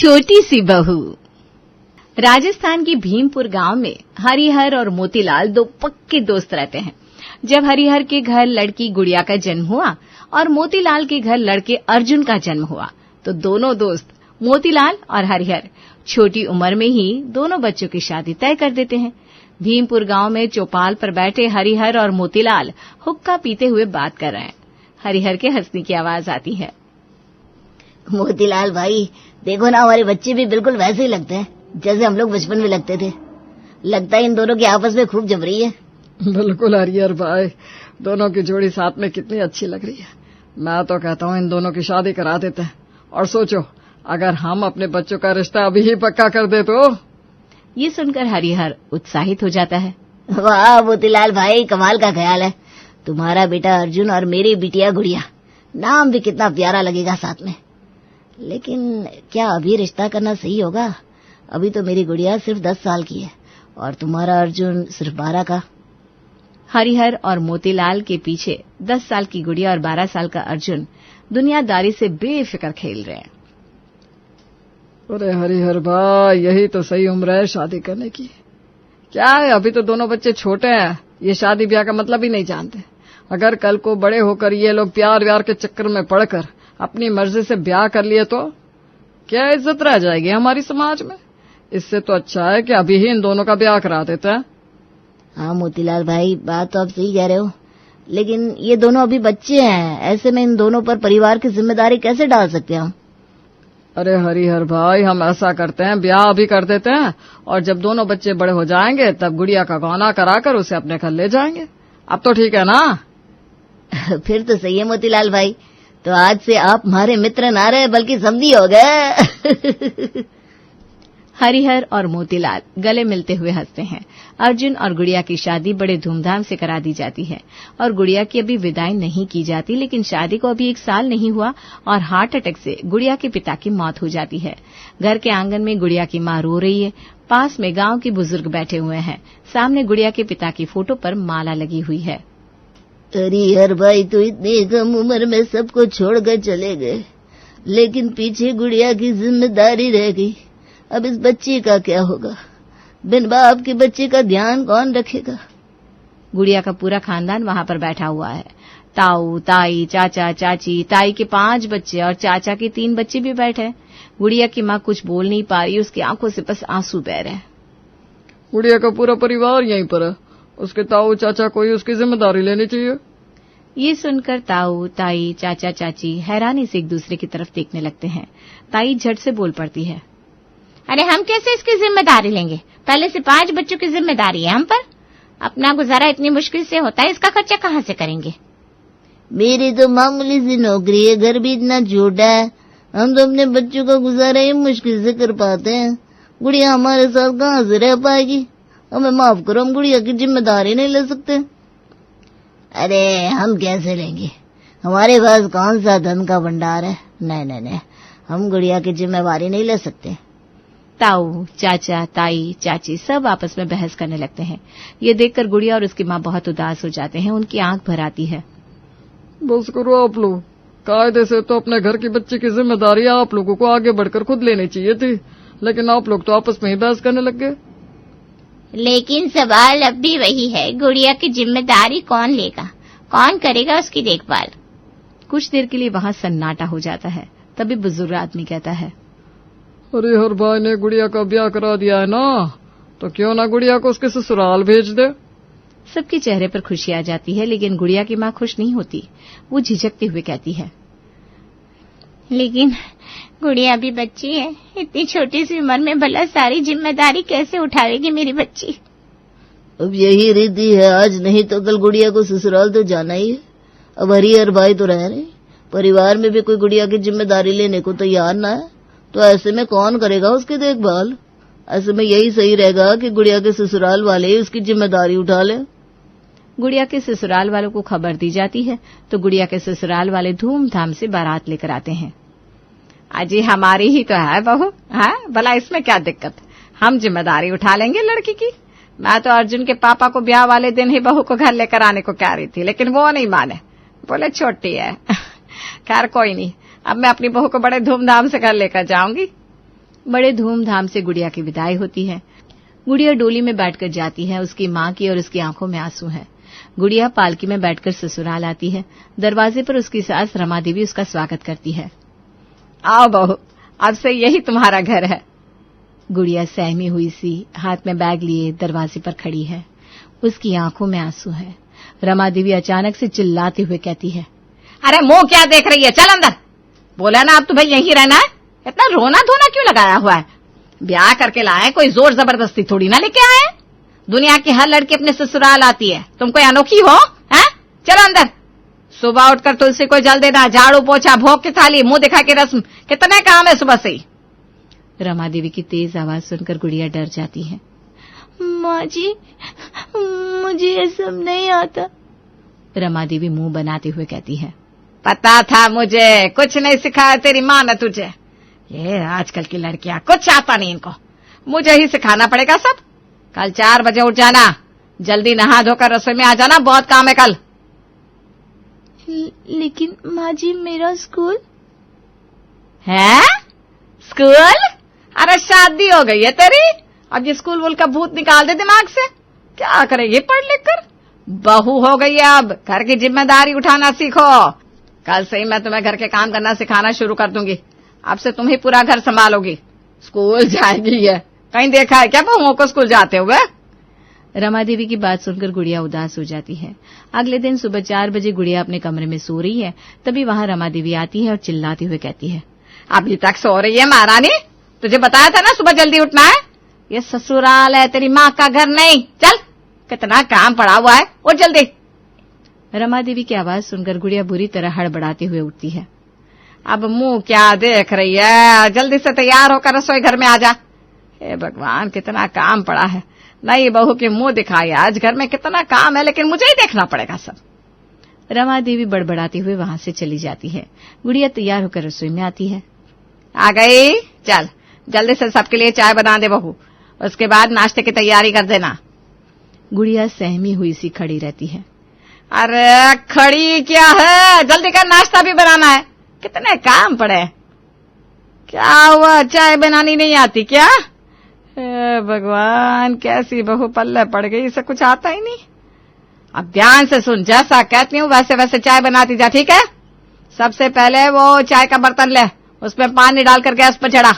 छोटी सी बहू। राजस्थान के भीमपुर गांव में हरिहर और मोतीलाल दो पक्के दोस्त रहते हैं। जब हरिहर के घर लड़की गुड़िया का जन्म हुआ और मोतीलाल के घर लड़के अर्जुन का जन्म हुआ तो दोनों दोस्त मोतीलाल और हरिहर छोटी उम्र में ही दोनों बच्चों की शादी तय कर देते हैं। भीमपुर गांव में चौपाल पर बैठे हरिहर और मोतीलाल हुक्का पीते हुए बात कर रहे हैं। हरिहर के हंसने की आवाज आती है। मोतीलाल भाई, देखो ना, हमारे बच्चे भी बिल्कुल वैसे ही लगते हैं जैसे हम लोग बचपन में लगते थे। लगता है इन दोनों की आपस में खूब जम रही है। बिल्कुल हरिहर भाई, दोनों की जोड़ी साथ में कितनी अच्छी लग रही है। मैं तो कहता हूँ इन दोनों की शादी करा देते हैं। और सोचो, अगर हम अपने बच्चों का रिश्ता अभी ही पक्का कर दे तो। ये सुनकर हरिहर उत्साहित हो जाता है। वाह मोतीलाल भाई, कमाल का ख्याल है। तुम्हारा बेटा अर्जुन और मेरी बिटिया गुड़िया, नाम भी कितना प्यारा लगेगा साथ में। लेकिन क्या अभी रिश्ता करना सही होगा? अभी तो मेरी गुड़िया सिर्फ 10 साल की है और तुम्हारा अर्जुन सिर्फ 12 का। हरिहर और मोतीलाल के पीछे 10 साल की गुड़िया और 12 साल का अर्जुन दुनियादारी से बेफिक्र खेल रहे हैं। अरे हरिहर भाई, यही तो सही उम्र है शादी करने की। क्या है, अभी तो दोनों बच्चे छोटे हैं, ये शादी ब्याह का मतलब ही नहीं जानते। अगर कल को बड़े होकर ये लोग प्यार व्यार के चक्कर में पड़कर अपनी मर्जी से ब्याह कर लिए तो क्या इज्जत रह जाएगी हमारी समाज में। इससे तो अच्छा है कि अभी ही इन दोनों का ब्याह करा देते हैं। हाँ मोतीलाल भाई, बात तो आप सही कह रहे हो, लेकिन ये दोनों अभी बच्चे हैं। ऐसे में इन दोनों पर परिवार की जिम्मेदारी कैसे डाल सकते हैं हम? अरे हरिहर भाई, हम ऐसा करते हैं, ब्याह अभी कर देते हैं और जब दोनों बच्चे बड़े हो जाएंगे तब गुड़िया का गौना कराकर उसे अपने घर ले जाएंगे। अब तो ठीक है ना? फिर तो सही है मोतीलाल भाई, तो आज से आप हमारे मित्र ना रहे बल्कि समधी हो गए। हरिहर और मोतीलाल गले मिलते हुए हंसते हैं। अर्जुन और गुड़िया की शादी बड़े धूमधाम से करा दी जाती है और गुड़िया की अभी विदाई नहीं की जाती, लेकिन शादी को अभी 1 साल नहीं हुआ और हार्ट अटैक से गुड़िया के पिता की मौत हो जाती है। घर के आंगन में गुड़िया की मां रो रही है। पास में गांव के बुजुर्ग बैठे हुए हैं। सामने गुड़िया के पिता की फोटो पर माला लगी हुई है। हरिहर भाई तो इतनी कम उम्र में सबको छोड़कर चले गए, लेकिन पीछे गुड़िया की जिम्मेदारी रह गई। अब इस बच्ची का क्या होगा? बिन बाप के बच्चे का ध्यान कौन रखेगा? गुड़िया का पूरा खानदान वहां पर बैठा हुआ है। ताऊ, ताई, चाचा, चाची, ताई के 5 बच्चे और चाचा के 3 बच्चे भी बैठे हैं। गुड़िया की मां कुछ बोल नहीं पा रही, उसकी आंखों से बस आंसू बह रहे हैं। गुड़िया का पूरा परिवार यहीं पर है, उसके ताऊ चाचा को ही उसकी जिम्मेदारी लेनी चाहिए। ये सुनकर ताऊ, ताई, चाचा, चाची हैरानी से एक दूसरे की तरफ देखने लगते हैं। ताई झट से बोल पड़ती है। अरे हम कैसे इसकी जिम्मेदारी लेंगे? पहले से 5 बच्चों की जिम्मेदारी है हम पर। अपना गुजारा इतनी मुश्किल से होता है, इसका खर्चा कहाँ से करेंगे? मेरी तो मामूली सी नौकरी है, घर भी इतना छोटा है, हम तो अपने बच्चों का गुजारा ही मुश्किल से कर पाते हैं। गुड़िया हमारे साथ कहाँ से रह पाएगी? हमें माफ करो, हम गुड़िया की जिम्मेदारी नहीं ले सकते। अरे हम कैसे लेंगे? हमारे पास कौन सा धन का भंडार है? नहीं, हम गुड़िया की जिम्मेवारी नहीं ले सकते। ताऊ, चाचा, ताई, चाची सब आपस में बहस करने लगते हैं। ये देखकर गुड़िया और उसकी मां बहुत उदास हो जाते हैं। उनकी आंख भर आती है। बस करो आप लोग, कायदे से तो अपने घर की बच्ची की जिम्मेदारी आप लोगों को आगे बढ़कर खुद लेनी चाहिए थी, लेकिन आप लोग तो आपस में ही बहस करने लग गए। लेकिन सवाल अब भी वही है, गुड़िया की जिम्मेदारी कौन लेगा? कौन करेगा उसकी देखभाल? कुछ देर के लिए वहां सन्नाटा हो जाता है। तभी बुजुर्ग आदमी कहता है, हरिहर भाई ने गुड़िया का ब्याह करा दिया है ना, तो क्यों ना गुड़िया को उसके ससुराल भेज दे। सबके चेहरे पर खुशी आ जाती है, लेकिन गुड़िया की मां खुश नहीं होती। वो झिझकते हुए कहती है, लेकिन गुड़िया भी बच्ची है, इतनी छोटी सी उम्र में भला सारी जिम्मेदारी कैसे उठाएगी मेरी बच्ची? अब यही रीति है, आज नहीं तो कल गुड़िया को ससुराल तो जाना ही है। अब हरिहर भाई तो रह रहे, परिवार में भी कोई गुड़िया की जिम्मेदारी लेने को तैयार ना है, तो ऐसे में कौन करेगा उसकी देखभाल? ऐसे में यही सही रहेगा कि गुड़िया के ससुराल वाले ही उसकी जिम्मेदारी उठा लें। गुड़िया के ससुराल वालों को खबर दी जाती है तो गुड़िया के ससुराल वाले धूमधाम से बारात लेकर आते हैं। अजी हमारी ही तो है बहू, है भला इसमें क्या दिक्कत? हम जिम्मेदारी उठा लेंगे लड़की की। मैं तो अर्जुन के पापा को ब्याह वाले दिन ही बहू को घर लेकर आने को कह रही थी, लेकिन वो नहीं माने, बोले छोटी है। खैर कोई नहीं, अब मैं अपनी बहू को बड़े धूमधाम से घर लेकर जाऊंगी। बड़े धूमधाम से गुड़िया की विदाई होती है। गुड़िया डोली में बैठकर जाती है। उसकी माँ की और उसकी आंखों में आंसू है। गुड़िया पालकी में बैठकर ससुराल आती है। दरवाजे पर उसकी सास रमा देवी उसका स्वागत करती है। आओ बहू, अब से यही तुम्हारा घर है। गुड़िया सहमी हुई सी हाथ में बैग लिए दरवाजे पर खड़ी है। उसकी आंखों में आंसू है। रमा देवी अचानक से चिल्लाते हुए कहती है, अरे मुंह क्या देख रही है, चल अंदर। बोला ना अब तुम्हें यहीं रहना है, इतना रोना धोना क्यों लगाया हुआ है? ब्याह करके लाए, कोई जोर जबरदस्ती थोड़ी ना लेके आए। दुनिया की हर लड़की अपने ससुराल आती है, तुम कोई अनोखी हो? हैं? चलो अंदर। सुबह उठकर तुलसी को जल देना, झाड़ू पोछा, भोग की थाली, मुंह दिखा के रस्म, कितने काम है सुबह से ही। रमा देवी की तेज आवाज सुनकर गुड़िया डर जाती है। माँ जी, मुझे ये सब नहीं आता। रमा देवी मुंह बनाते हुए कहती है, पता था मुझे, कुछ नहीं सिखाया तेरी माँ ने तुझे। ये आजकल की लड़कियां कुछ आता नहीं इनको, मुझे ही सिखाना पड़ेगा सब। कल 4 बजे उठ जाना, जल्दी नहा धोकर रसोई में आ जाना, बहुत काम है कल। लेकिन माँ जी, मेरा स्कूल है? स्कूल? अरे शादी हो गई है तेरी, अब ये स्कूल वूल का भूत निकाल दे दिमाग से। क्या करेगी पढ़ लिख कर? बहू हो गई है, अब घर की जिम्मेदारी उठाना सीखो। कल से ही मैं तुम्हें घर के काम करना सिखाना शुरू कर दूंगी। अब से तुम ही पूरा घर संभालोगी। स्कूल जाएगी है, कहीं देखा है क्या बहुओं को स्कूल जाते हुए? रमा देवी की बात सुनकर गुड़िया उदास हो जाती है। अगले दिन सुबह 4 बजे गुड़िया अपने कमरे में सो रही है। तभी वहां रमा देवी आती है और चिल्लाते हुए कहती है, अभी तक सो रही है महारानी? तुझे बताया था ना सुबह जल्दी उठना है। ये ससुराल है, तेरी माँ का घर नहीं। चल, कितना काम पड़ा हुआ है, उठ जल्दी। रमा देवी की आवाज सुनकर गुड़िया बुरी तरह हड़बड़ाते हुए उठती है। अब मुंह क्या देख रही है, जल्दी से तैयार होकर रसोई घर में आ जा। हे भगवान, कितना काम पड़ा है। नई बहू की मुंह दिखाई, आज घर में कितना काम है, लेकिन मुझे ही देखना पड़ेगा सब। रमा देवी बड़बड़ाते हुए वहां से चली जाती है। गुड़िया तैयार होकर रसोई में आती है। आ गई? चल जल्दी से सबके लिए चाय बना दे बहू, उसके बाद नाश्ते की तैयारी कर देना। गुड़िया सहमी हुई सी खड़ी रहती है। अरे खड़ी क्या है, जल्दी कर, नाश्ता भी बनाना है, कितने काम पड़े। क्या हुआ, चाय बनानी नहीं आती क्या? भगवान, कैसी बहू पल्ले पड़ गई, इसे कुछ आता ही नहीं। अब ध्यान से सुन, जैसा कहती हूँ वैसे वैसे चाय बनाती जा, ठीक है? सबसे पहले वो चाय का बर्तन ले, उसमें पानी डालकर गैस पर चढ़ा।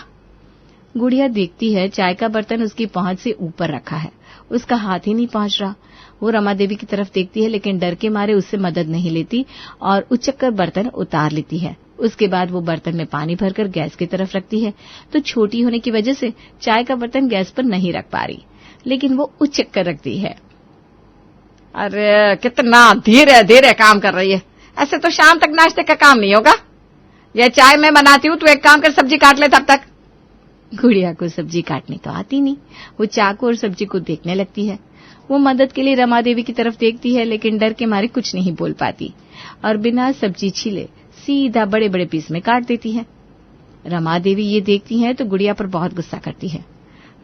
गुड़िया देखती है चाय का बर्तन उसकी पहुंच से ऊपर रखा है, उसका हाथ ही नहीं पहुंच रहा। वो रमा देवी की तरफ देखती है, लेकिन डर के मारे उससे मदद नहीं लेती और उचक्कर बर्तन उतार लेती है। उसके बाद वो बर्तन में पानी भरकर गैस की तरफ रखती है, तो छोटी होने की वजह से चाय का बर्तन गैस पर नहीं रख पा रही, लेकिन वो उचक्कर रखती है। अरे कितना धीरे धीरे काम कर रही है, ऐसे तो शाम तक नाश्ते का काम नहीं होगा। ये चाय मैं बनाती हूँ, तू एक काम कर, सब्जी काट ले तब तक। गुड़िया को सब्जी काटने तो आती नहीं, वो चाकू और सब्जी को देखने लगती है। वो मदद के लिए रमा देवी की तरफ देखती है, लेकिन डर के मारे कुछ नहीं बोल पाती और बिना सब्जी छीले सीधा बड़े बड़े पीस में काट देती है। रमा देवी ये देखती है तो गुड़िया पर बहुत गुस्सा करती है।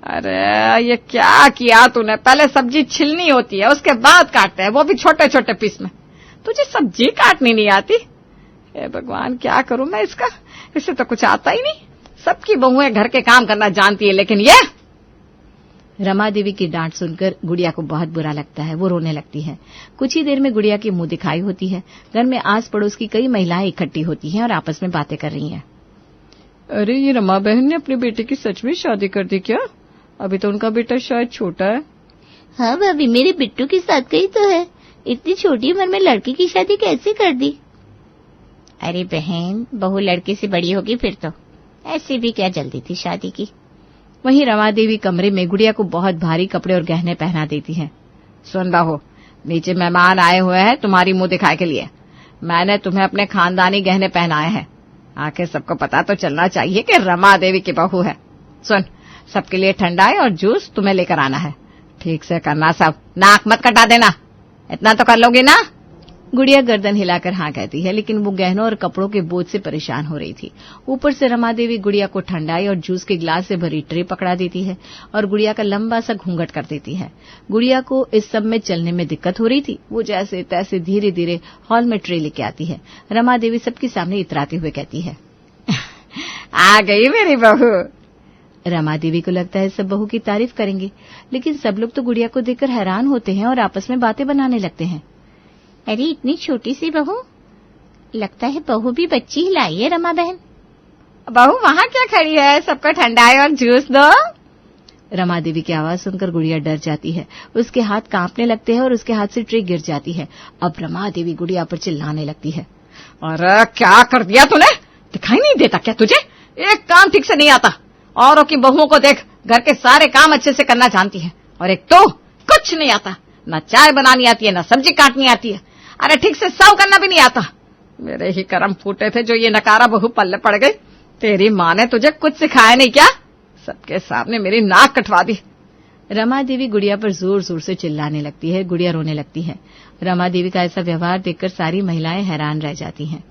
अरे ये क्या किया तूने, पहले सब्जी छिलनी होती है उसके बाद काटते हैं, वो भी छोटे छोटे पीस में। तुझे सब्जी काटनी नहीं आती? हे भगवान, क्या करूं मैं इसका, इसे तो कुछ आता ही नहीं। सबकी बहुएं घर के काम करना जानती है, लेकिन ये। रमा देवी की डांट सुनकर गुड़िया को बहुत बुरा लगता है, वो रोने लगती है। कुछ ही देर में गुड़िया की मुंह दिखाई होती है। घर में आस पड़ोस की कई महिलाएं इकट्ठी होती हैं और आपस में बातें कर रही हैं। अरे ये रमा बहन ने अपनी बेटी की सच में शादी कर दी क्या? अभी तो उनका बेटा शायद छोटा है। हाँ भाभी, मेरे बिट्टू की साथ गई तो है, इतनी छोटी उम्र में लड़की की शादी कैसे कर दी? अरे बहन, बहू लड़के से बड़ी होगी फिर तो, ऐसी भी क्या जल्दी थी शादी की। वहीं रमा देवी कमरे में गुड़िया को बहुत भारी कपड़े और गहने पहना देती है। सुन बहू, नीचे मेहमान आए हुए हैं तुम्हारी मुंह दिखाए के लिए। मैंने तुम्हें अपने खानदानी गहने पहनाए हैं, आखिर सबको पता तो चलना चाहिए कि रमा देवी की बहू है। सुन, सबके लिए ठंडाई और जूस तुम्हें लेकर आना है, ठीक से करना सब, नाक मत कटा देना, इतना तो कर लोगी ना? गुड़िया गर्दन हिलाकर हाँ कहती है, लेकिन वो गहनों और कपड़ों के बोझ से परेशान हो रही थी। ऊपर से रमा देवी गुड़िया को ठंडाई और जूस के गिलास से भरी ट्रे पकड़ा देती है और गुड़िया का लंबा सा घूंघट कर देती है। गुड़िया को इस सब में चलने में दिक्कत हो रही थी। वो जैसे तैसे धीरे धीरे हॉल में ट्रे लेके आती है। रमा देवी सबके सामने इतराते हुए कहती है, आ गई मेरी बहू। रमा देवी को लगता है सब बहू की तारीफ करेंगे, लेकिन सब लोग तो गुड़िया को देखकर हैरान होते हैं और आपस में बातें बनाने लगते हैं। अरे इतनी छोटी सी बहू, लगता है बहू भी बच्ची ही लाई है रमा बहन। बहू वहाँ क्या खड़ी है, सबको ठंडाई और जूस दो। रमा देवी की आवाज सुनकर गुड़िया डर जाती है, उसके हाथ कांपने लगते हैं और उसके हाथ से ट्रे गिर जाती है। अब रमा देवी गुड़िया पर चिल्लाने लगती है। अरे क्या कर दिया तूने, दिखाई नहीं देता क्या तुझे, एक काम ठीक से नहीं आता। औरों की बहुओं को देख, घर के सारे काम अच्छे से करना जानती है, और एक तो कुछ नहीं आता, न चाय बनानी आती है, न सब्जी काटनी आती है, अरे ठीक से सर्व करना भी नहीं आता। मेरे ही कर्म फूटे थे जो ये नकारा बहू पल्ले पड़ गई। तेरी माँ ने तुझे कुछ सिखाया नहीं क्या, सबके सामने मेरी नाक कटवा दी। रमा देवी गुड़िया पर जोर जोर से चिल्लाने लगती है। गुड़िया रोने लगती है। रमा देवी का ऐसा व्यवहार देखकर सारी महिलाएं हैरान रह जाती हैं।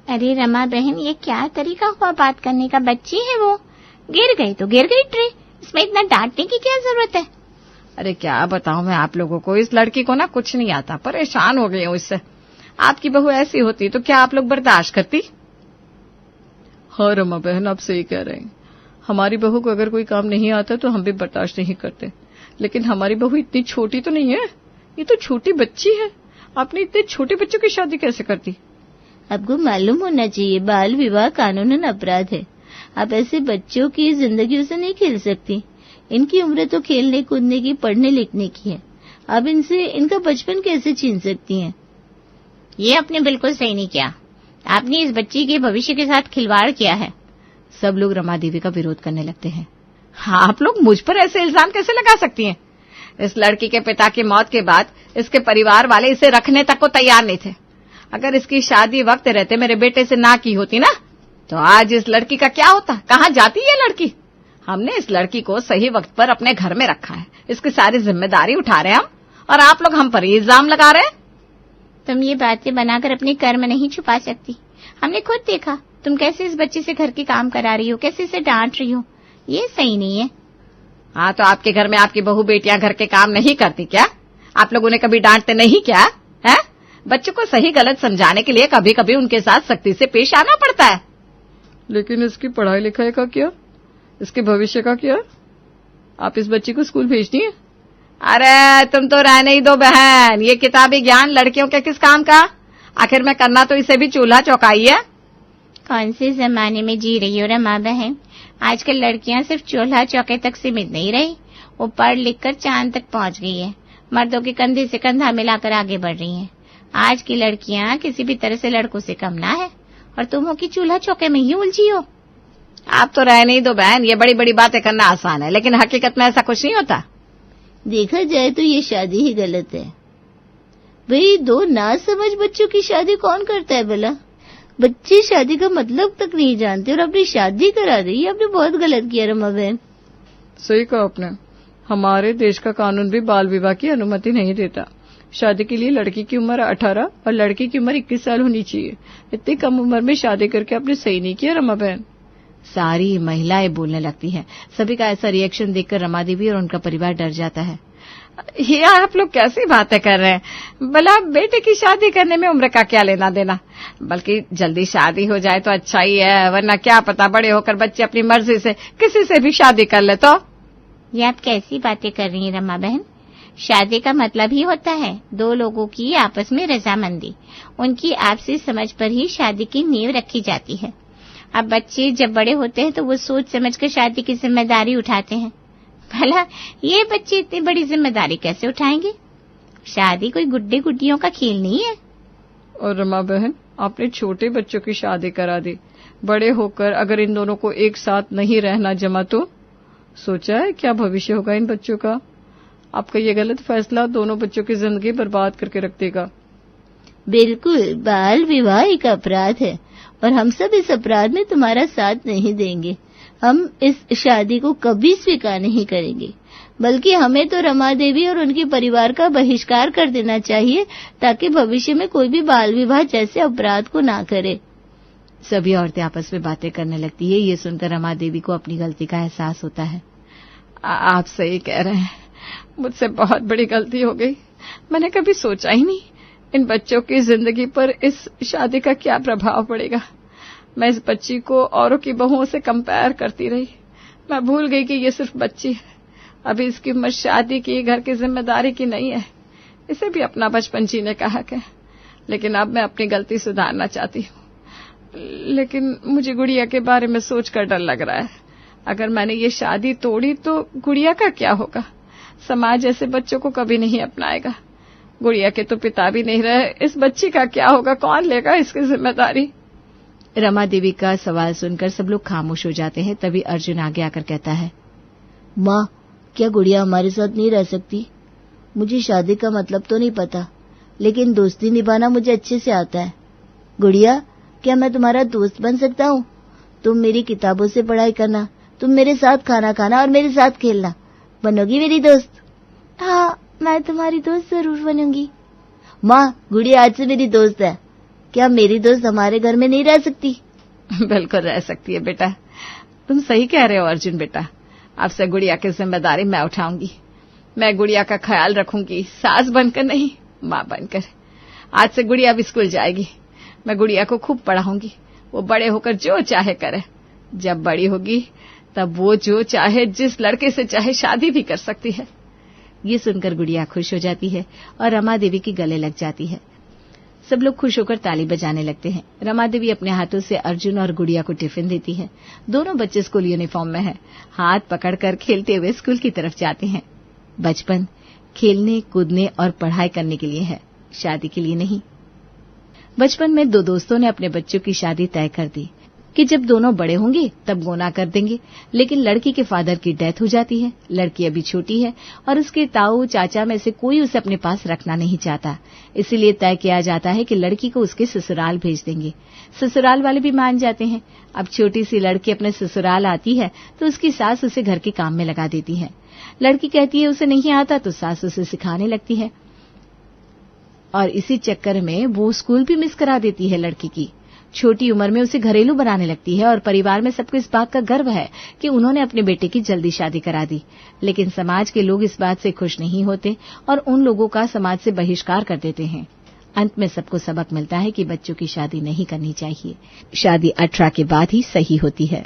अरे रमा बहन, ये क्या तरीका हुआ बात करने का, बच्ची है वो, गिर गई तो गिर गई ट्रे, इसमें इतना डांटने की क्या जरूरत है। अरे क्या बताऊं मैं आप लोगों को, इस लड़की को ना कुछ नहीं आता, परेशान हो गई हूं इससे। आपकी बहू ऐसी होती तो क्या आप लोग बर्दाश्त करती? हाँ रमा बहन, आप सही कह रहे हैं। हमारी बहू को अगर कोई काम नहीं आता तो हम भी बर्दाश्त नहीं करते, लेकिन हमारी बहू इतनी छोटी तो नहीं है, ये तो छोटी बच्ची है। आपने इतने छोटे बच्चों की शादी कैसे कर दी? आपको मालूम होना चाहिए, बाल विवाह कानूनन अपराध है। आप ऐसे बच्चों की जिंदगियों से नहीं खेल सकती। इनकी उम्र तो खेलने कूदने की, पढ़ने लिखने की है। आप इनसे इनका बचपन कैसे छीन सकती हैं? ये आपने बिल्कुल सही नहीं किया, आपने इस बच्ची के भविष्य के साथ खिलवाड़ किया है। सब लोग रमा देवी का विरोध करने लगते हैं। हाँ, आप लोग मुझ पर ऐसे इल्जाम कैसे लगा सकती हैं? इस लड़की के पिता की मौत के बाद इसके परिवार वाले इसे रखने तक को तैयार नहीं थे। अगर इसकी शादी वक्त रहते मेरे बेटे से ना की होती ना, तो आज इस लड़की का क्या होता, कहाँ जाती ये लड़की। हमने इस लड़की को सही वक्त पर अपने घर में रखा है, इसकी सारी जिम्मेदारी उठा रहे हैं हम, और आप लोग हम पर इल्जाम लगा रहे हैं। तुम ये बातें बनाकर अपने कर्म नहीं छुपा सकती। हमने खुद देखा तुम कैसे इस बच्चे से घर के काम करा रही हो, कैसे इसे डांट रही हो, ये सही नहीं है। हाँ, तो आपके घर में आपकी बहू बेटियां घर के काम नहीं करती क्या? आप लोग उन्हें कभी डांटते नहीं क्या है? बच्चों को सही गलत समझाने के लिए कभी कभी उनके साथ सख्ती से पेश आना पड़ता है। लेकिन इसकी पढ़ाई लिखाई का क्या, इसके भविष्य का क्या? आप इस बच्ची को स्कूल भेजनी है? अरे तुम तो रहने ही दो बहन, ये किताबी ज्ञान लड़कियों के किस काम का? आखिर में करना तो इसे भी चूल्हा चौकाई है। कौन से जमाने में जी रही हो रमा बहन? आजकल लड़कियां सिर्फ चूल्हा चौके तक सीमित नहीं रही, वो पढ़ लिख कर चांद तक पहुंच गई है, मर्दों के कंधे से कंधा मिलाकर आगे बढ़ रही हैं। आज की लड़कियां किसी भी तरह से लड़कों से कम ना है, और तुम हो कि चूल्हा चौके में ही उलझी हो। आप तो रहने ही दो बहन, ये बड़ी बड़ी बातें करना आसान है, लेकिन हकीकत में ऐसा कुछ नहीं होता। देखा जाए तो ये शादी ही गलत है। भाई, दो ना समझ बच्चों की शादी कौन करता है भला? बच्चे शादी का मतलब तक नहीं जानते और अपनी शादी करा दी, आपने बहुत गलत किया रमा बहन। सही कहा आपने। हमारे देश का कानून भी बाल विवाह की अनुमति नहीं देता। शादी के लिए लड़की की उम्र 18 और लड़की की उम्र 21 साल होनी चाहिए। इतनी कम उम्र में शादी करके आपने सही नहीं किया रमा बहन। सारी महिलाएं बोलने लगती हैं। सभी का ऐसा रिएक्शन देखकर रमा देवी और उनका परिवार डर जाता है। ये आप लोग कैसी बातें कर रहे हैं? भला बेटे की शादी करने में उम्र का क्या लेना देना, बल्कि जल्दी शादी हो जाए तो अच्छा ही है, वरना क्या पता बड़े होकर बच्चे अपनी मर्जी से किसी से भी शादी कर ले तो। ये आप कैसी बातें कर रही हैं रमा बहन? शादी का मतलब ही होता है दो लोगों की आपस में रजामंदी, उनकी आपसी समझ पर ही शादी की नींव रखी जाती है। अब बच्चे जब बड़े होते हैं तो वो सोच समझकर शादी की जिम्मेदारी उठाते हैं। भला ये बच्चे इतनी बड़ी जिम्मेदारी कैसे उठाएंगे? शादी कोई गुड्डे गुड्डियों का खेल नहीं है। और रमा बहन, आपने छोटे बच्चों की शादी करा दी, बड़े होकर अगर इन दोनों को एक साथ नहीं रहना जमा तो सोचा है क्या भविष्य होगा इन बच्चों का? आपका ये गलत फैसला दोनों बच्चों की जिंदगी बर्बाद करके रख देगा। बिल्कुल, बाल विवाह एक अपराध है और हम सब इस अपराध में तुम्हारा साथ नहीं देंगे। हम इस शादी को कभी स्वीकार नहीं करेंगे, बल्कि हमें तो रमा देवी और उनके परिवार का बहिष्कार कर देना चाहिए ताकि भविष्य में कोई भी बाल विवाह जैसे अपराध को ना करे। सभी औरतें आपस में बातें करने लगती है। ये सुनकर रमा देवी को अपनी गलती का एहसास होता है। आप सही कह रहे हैं, मुझसे बहुत बड़ी गलती हो गई। मैंने कभी सोचा ही नहीं इन बच्चों की जिंदगी पर इस शादी का क्या प्रभाव पड़ेगा। मैं इस बच्ची को औरों की बहुओं से कंपेयर करती रही, मैं भूल गई कि ये सिर्फ बच्ची है, अभी इसकी उम्र शादी की, घर की जिम्मेदारी की नहीं है। इसे भी अपना बचपन जीने का हक है, लेकिन अब मैं अपनी गलती सुधारना चाहती हूँ। लेकिन मुझे गुड़िया के बारे में सोचकर डर लग रहा है। अगर मैंने ये शादी तोड़ी तो गुड़िया का क्या होगा? समाज ऐसे बच्चों को कभी नहीं अपनाएगा। गुड़िया के तो पिता भी नहीं रहे, इस बच्ची का क्या होगा? कौन लेगा इसकी जिम्मेदारी? रमा देवी का सवाल सुनकर सब लोग खामोश हो जाते हैं। तभी अर्जुन आगे आकर कहता है, माँ, क्या गुड़िया हमारे साथ नहीं रह सकती? मुझे शादी का मतलब तो नहीं पता, लेकिन दोस्ती निभाना मुझे अच्छे से आता है। गुड़िया, क्या मैं तुम्हारा दोस्त बन सकता हूँ? तुम मेरी किताबों से पढ़ाई करना, तुम मेरे साथ खाना खाना और मेरे साथ खेलना। बनोगी मेरी दोस्त? हाँ, मैं तुम्हारी दोस्त जरूर बनूंगी। माँ, गुड़िया आज से मेरी दोस्त है। क्या मेरी दोस्त हमारे घर में नहीं रह सकती? बिल्कुल रह सकती है बेटा, तुम सही कह रहे हो अर्जुन बेटा। अब से गुड़िया की जिम्मेदारी मैं उठाऊंगी। मैं गुड़िया का ख्याल रखूंगी, सास बनकर नहीं, माँ बनकर। आज से गुड़िया भी स्कूल जाएगी। मैं गुड़िया को खूब पढ़ाऊंगी, वो बड़े होकर जो चाहे करे। जब बड़ी होगी तब वो जो चाहे, जिस लड़के से चाहे शादी भी कर सकती है। ये सुनकर गुड़िया खुश हो जाती है और रमा देवी के गले लग जाती है। सब लोग खुश होकर ताली बजाने लगते हैं। रमा देवी अपने हाथों से अर्जुन और गुड़िया को टिफिन देती है। दोनों बच्चे स्कूल यूनिफॉर्म में हैं, हाथ पकड़कर खेलते हुए स्कूल की तरफ जाते हैं। बचपन खेलने, कूदने और पढ़ाई करने के लिए है, शादी के लिए नहीं। बचपन में दो दोस्तों ने अपने बच्चों की शादी तय कर दी कि जब दोनों बड़े होंगे तब गोना कर देंगे, लेकिन लड़की के फादर की डेथ हो जाती है। लड़की अभी छोटी है और उसके ताऊ चाचा में से कोई उसे अपने पास रखना नहीं चाहता, इसीलिए तय किया जाता है कि लड़की को उसके ससुराल भेज देंगे। ससुराल वाले भी मान जाते हैं। अब छोटी सी लड़की अपने ससुराल आती है तो उसकी सास उसे घर के काम में लगा देती है। लड़की कहती है उसे नहीं आता तो सास उसे सिखाने लगती है और इसी चक्कर में वो स्कूल भी मिस करा देती है। लड़की की छोटी उम्र में उसे घरेलू बनाने लगती है और परिवार में सबको इस बात का गर्व है कि उन्होंने अपने बेटे की जल्दी शादी करा दी। लेकिन समाज के लोग इस बात से खुश नहीं होते और उन लोगों का समाज से बहिष्कार कर देते हैं। अंत में सबको सबक मिलता है कि बच्चों की शादी नहीं करनी चाहिए। शादी 18 के बाद ही सही होती है।